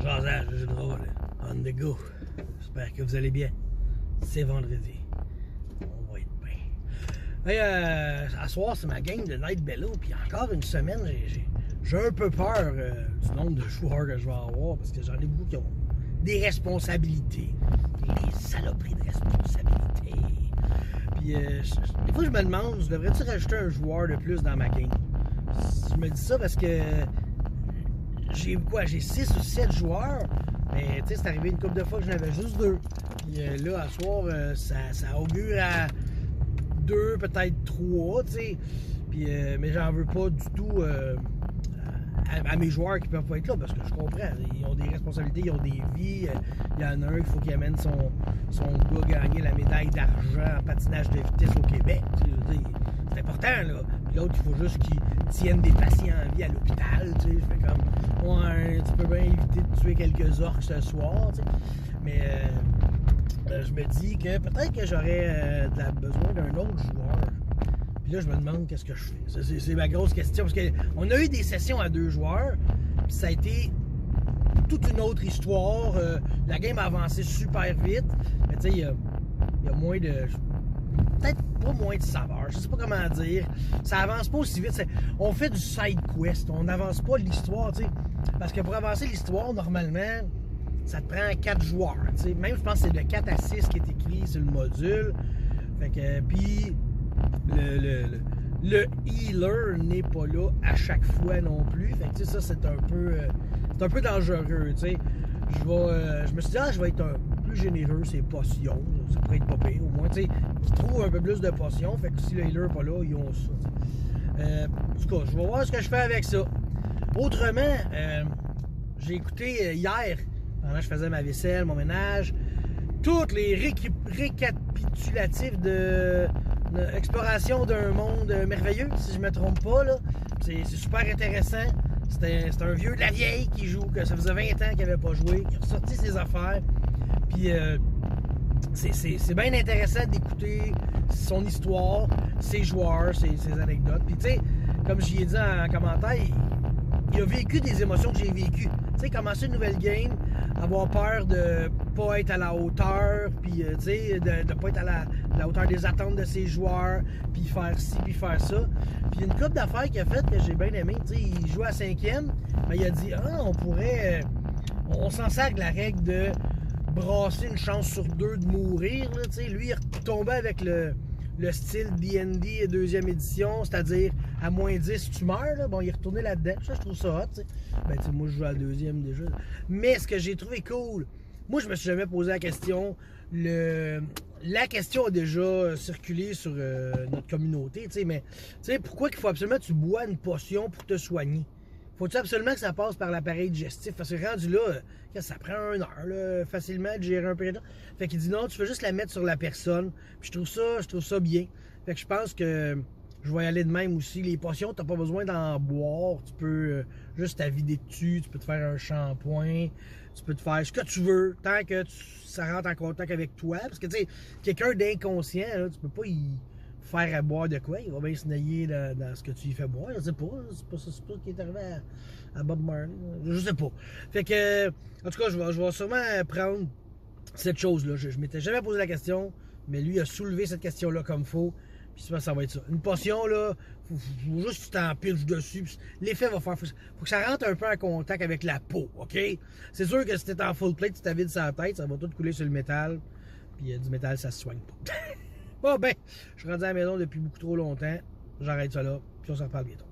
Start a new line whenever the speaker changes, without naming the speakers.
Jasage de jeu de rôle, on the go. J'espère que vous allez bien. C'est vendredi. On va être bien. Hey, à soir, c'est ma game de Night Bello. Puis encore une semaine, j'ai un peu peur du nombre de joueurs que je vais avoir. Parce que j'en ai beaucoup qui ont des responsabilités. Des saloperies de responsabilités. Puis des fois, je me demande, je devrais-tu rajouter un joueur de plus dans ma game? Je me dis ça parce que j'ai 6 ou 7 joueurs, mais tu sais, c'est arrivé une couple de fois que j'en avais juste 2. Puis là, à soir, ça augure à 2, peut-être 3, tu sais. Puis, mais j'en veux pas du tout à mes joueurs qui peuvent pas être là, parce que je comprends, ils ont des responsabilités, ils ont des vies. Il y en a un, il faut qu'il amène son gars gagner la médaille d'argent en patinage de vitesse au Québec. Tu sais, c'est important, là. Puis l'autre, il faut juste qu'il tienne des patients en vie à l'hôpital, tu sais. Je fais comme, ouais, tu peux bien éviter de tuer quelques orques ce soir, tu sais. Mais je me dis que peut-être que j'aurais besoin d'un autre joueur. Puis là, je me demande qu'est-ce que je fais. C'est ma grosse question. Parce qu'on a eu des sessions à 2 joueurs, puis ça a été toute une autre histoire. La game a avancé super vite. Mais tu sais, il y a moins de... Peut-être pas moins de saveur, je sais pas comment dire. Ça avance pas aussi vite. On fait du side quest, on n'avance pas l'histoire, tu sais. Parce que pour avancer l'histoire, normalement, ça te prend 4 joueurs. Tu sais. Même, je pense que c'est de 4 à 6 qui est écrit sur le module. Fait que, puis, le healer n'est pas là à chaque fois non plus. Fait que, tu sais, ça, c'est un peu dangereux, tu sais. Je me suis dit, je vais être un plus généreux, c'est potions. Ça pourrait être pas pire, au moins, tu sais, qui trouvent un peu plus de potions. Fait que si le healer n'est pas là, ils ont ça. En tout cas, je vais voir ce que je fais avec ça. Autrement, j'ai écouté hier, pendant que je faisais ma vaisselle, mon ménage, toutes les récapitulatifs de exploration d'un monde merveilleux, si je me trompe pas, là. C'est super intéressant. C'est un vieux de la vieille qui joue, que ça faisait 20 ans qu'il n'avait pas joué, qui a ressorti ses affaires. Puis c'est bien intéressant d'écouter son histoire, ses joueurs, ses anecdotes. Puis tu sais, comme j'y ai dit en commentaire, il a vécu des émotions que j'ai vécues. Tu sais, commencer une nouvelle game, avoir peur de pas être à la hauteur, puis tu sais, de pas être à la hauteur des attentes de ses joueurs, puis faire ci, puis faire ça. Puis une couple d'affaires qu'il a faites que j'ai bien aimé. Tu sais, il joue à 5e, ben, il a dit, on pourrait... on s'en sert de la règle de brasser une chance sur 2 de mourir. Là, tu sais. Lui, il retombait avec le style D&D 2e édition, c'est-à-dire à moins 10, tu meurs. Là. Bon, il est retourné là-dedans. Ça, je trouve ça hot. T'sais. Ben, tu sais, moi, je joue à la 2e déjà. Mais ce que j'ai trouvé cool, moi, je me suis jamais posé la question. La question a déjà circulé sur notre communauté, mais pourquoi il faut absolument que tu bois une potion pour te soigner? Faut-tu absolument que ça passe par l'appareil digestif? Parce que rendu là, ça prend 1 heure là, facilement de gérer un peu. Fait qu'il dit non, tu fais juste la mettre sur la personne. Puis je trouve ça bien. Fait que je pense que je vais y aller de même aussi. Les potions, t'as pas besoin d'en boire. Tu peux juste te vider dessus. Tu peux te faire un shampoing. Tu peux te faire ce que tu veux. Tant que ça rentre en contact avec toi. Parce que tu sais, quelqu'un d'inconscient, là, tu peux pas y faire à boire de quoi. Il va bien se nailler dans ce que tu lui fais boire. Je sais pas. C'est pas ça qui est arrivé à Bob Marley. Je sais pas. Fait que, en tout cas, je vais sûrement prendre cette chose-là. Je m'étais jamais posé la question, mais lui a soulevé cette question-là comme faut. Puis souvent, ça va être ça. Une potion, là, faut juste que tu t'en piles dessus. L'effet va faire... Faut que ça rentre un peu en contact avec la peau, OK? C'est sûr que si t'es en full plate, tu t'as vide sur la tête, ça va tout couler sur le métal. Puis du métal, ça se soigne pas. Bon, ben, je suis rendu à la maison depuis beaucoup trop longtemps. J'arrête ça là, puis on se reparle bientôt.